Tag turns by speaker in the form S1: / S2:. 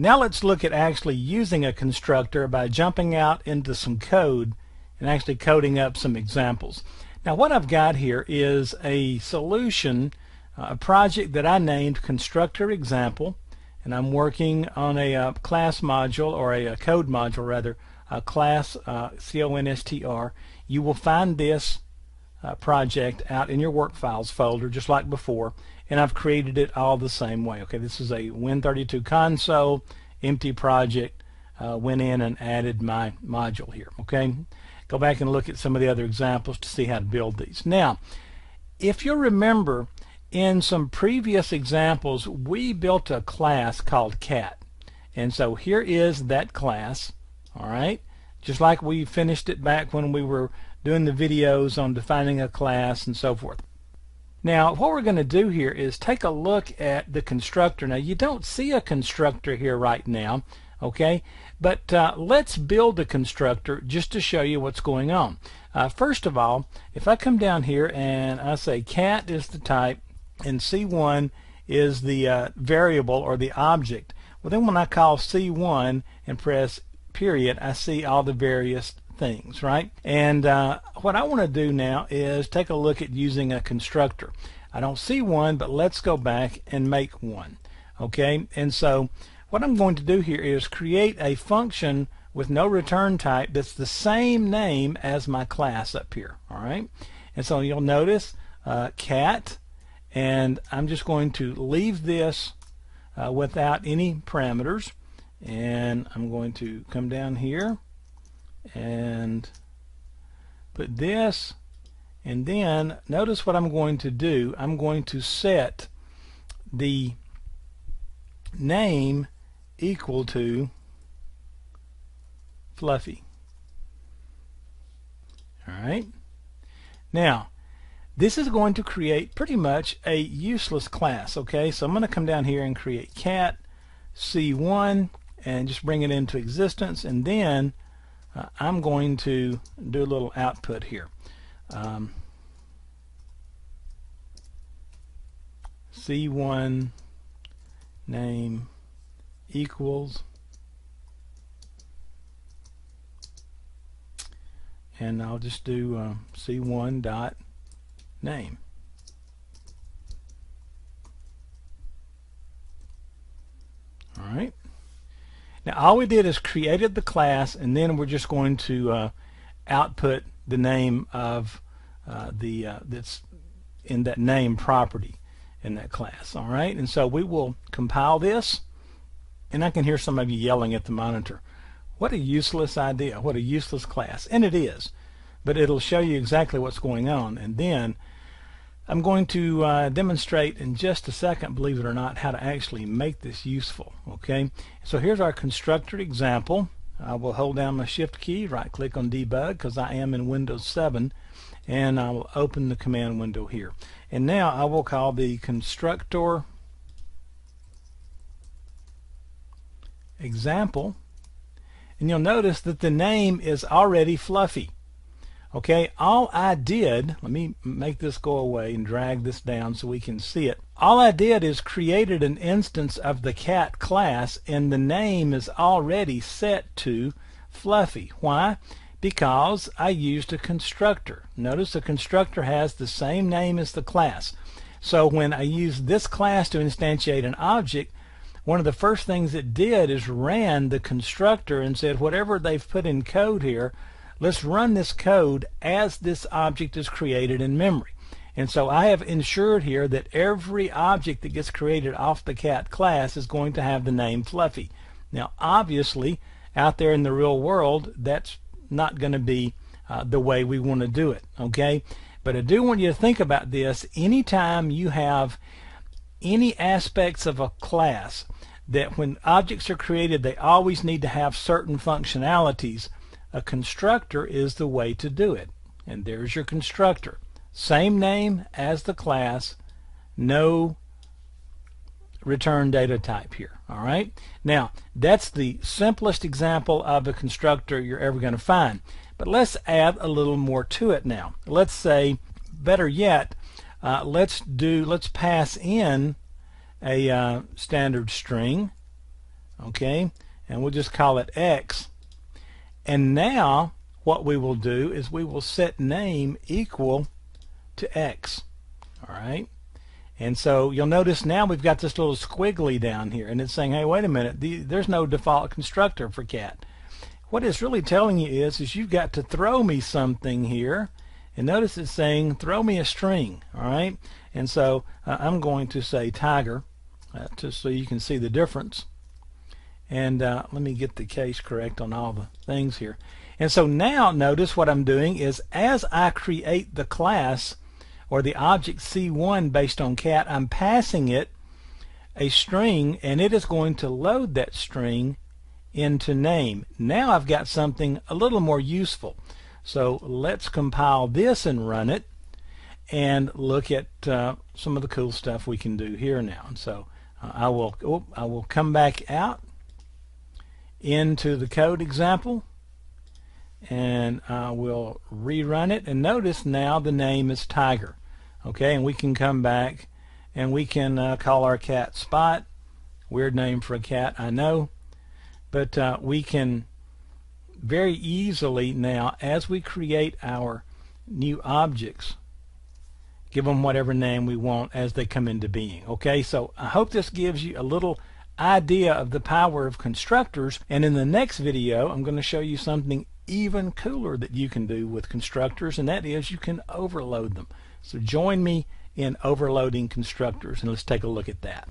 S1: Now let's look at actually using a constructor by jumping out into some code and actually coding up some examples. Now what I've got here is a solution, a project that I named constructor example, and I'm working on a class module, or a code module rather, a class CONSTR. You will find this project out in your work files folder just like before, and I've created it all the same way. Okay, this is a Win32 console empty project. Went in and added my module here. Okay, go back and look at some of the other examples to see how to build these. Now if you remember, in some previous examples we built a class called cat, and so here is that class. All right, just like we finished it back when we were doing the videos on defining a class and so forth. Now what we're going to do here is take a look at the constructor. Now you don't see a constructor here right now, okay, but let's build a constructor just to show you what's going on. First of all, if I come down here and I say cat is the type and C1 is the variable or the object, well then when I call C1 and press period, I see all the various things, right? And what I want to do now is take a look at using a constructor. I don't see one, but let's go back and make one. Okay, and so what I'm going to do here is create a function with no return type that's the same name as my class up here. All right, and so you'll notice cat, and I'm just going to leave this without any parameters, and I'm going to come down here and put this, and then notice what I'm going to do. I'm going to set the name equal to Fluffy. Alright, now this is going to create pretty much a useless class. Okay, so I'm going to come down here and create cat C1 and just bring it into existence, and then I'm going to do a little output here. C1 name equals, and I'll just do C1 dot name. All right. Now all we did is created the class, and then we're just going to output the name of that's in that name property in that class. All right, and so we will compile this, and I can hear some of you yelling at the monitor, what a useless idea, what a useless class. And it is, but it'll show you exactly what's going on. And then I'm going to demonstrate in just a second, believe it or not, how to actually make this useful. Okay, so here's our constructor example. I will hold down my shift key, right click on debug because I am in Windows 7, and I will open the command window here. And now I will call the constructor example, and you'll notice that the name is already Fluffy. Okay, all I did, let me make this go away and drag this down so we can see it. All I did is created an instance of the cat class, and the name is already set to Fluffy. Why? Because I used a constructor. Notice the constructor has the same name as the class. So when I used this class to instantiate an object, one of the first things it did is ran the constructor and said, whatever they've put in code here, let's run this code as this object is created in memory. And so I have ensured here that every object that gets created off the cat class is going to have the name Fluffy. Now obviously out there in the real world that's not going to be the way we want to do it. Okay, but I do want you to think about this. Anytime you have any aspects of a class that when objects are created they always need to have certain functionalities, a constructor is the way to do it. And there's your constructor. Same name as the class, no return data type here. All right, now that's the simplest example of a constructor you're ever going to find, but let's add a little more to it now. Let's say, better yet, let's pass in a standard string. okay, and we'll just call it X. And now what we will do is we will set name equal to X. All right, and so you'll notice now we've got this little squiggly down here, and it's saying, hey, wait a minute, there's no default constructor for cat. What it's really telling you is you've got to throw me something here, and notice it's saying throw me a string. All right, and so I'm going to say tiger, just so you can see the difference. And let me get the case correct on all the things here. And so now notice what I'm doing is as I create the class or the object C1 based on cat, I'm passing it a string, and it is going to load that string into name. Now I've got something a little more useful. So let's compile this and run it and look at some of the cool stuff we can do here now. And so I will come back out into the code example, and I will rerun it, and notice now the name is Tiger. Okay, and we can come back and we can call our cat Spot. Weird name for a cat, I know, but we can very easily now, as we create our new objects, give them whatever name we want as they come into being. Okay, so I hope this gives you a little idea of the power of constructors, and in the next video I'm going to show you something even cooler that you can do with constructors, and that is you can overload them. So join me in overloading constructors, and let's take a look at that.